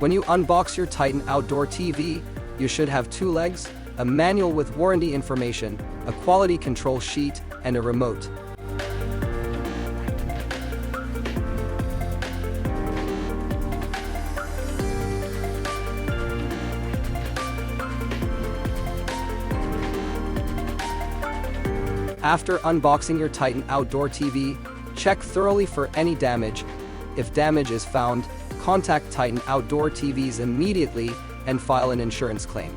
When you unbox your Titan outdoor TV, you should have two legs, a manual with warranty information, a quality control sheet, and a remote. After unboxing your Titan outdoor TV, check thoroughly for any damage. If damage is found, contact Titan Outdoor TVs immediately and file an insurance claim.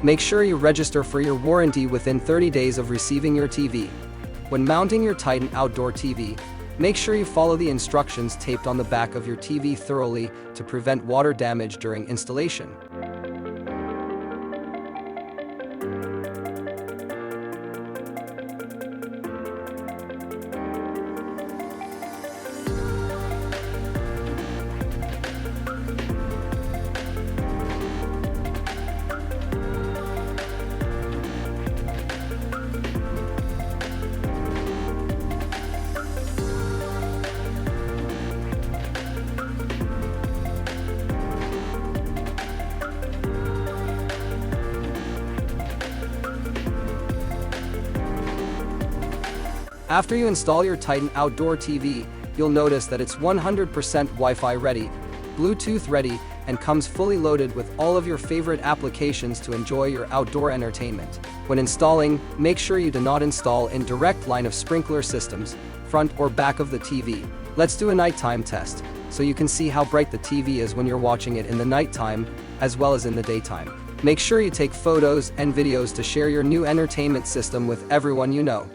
Make sure you register for your warranty within 30 days of receiving your TV. When mounting your Titan Outdoor TV, make sure you follow the instructions taped on the back of your TV thoroughly to prevent water damage during installation. After you install your Titan Outdoor TV, you'll notice that it's 100% Wi-Fi ready, Bluetooth ready, and comes fully loaded with all of your favorite applications to enjoy your outdoor entertainment. When installing, make sure you do not install in direct line of sprinkler systems, front or back of the TV. Let's do a nighttime test, so you can see how bright the TV is when you're watching it in the nighttime, as well as in the daytime. Make sure you take photos and videos to share your new entertainment system with everyone you know.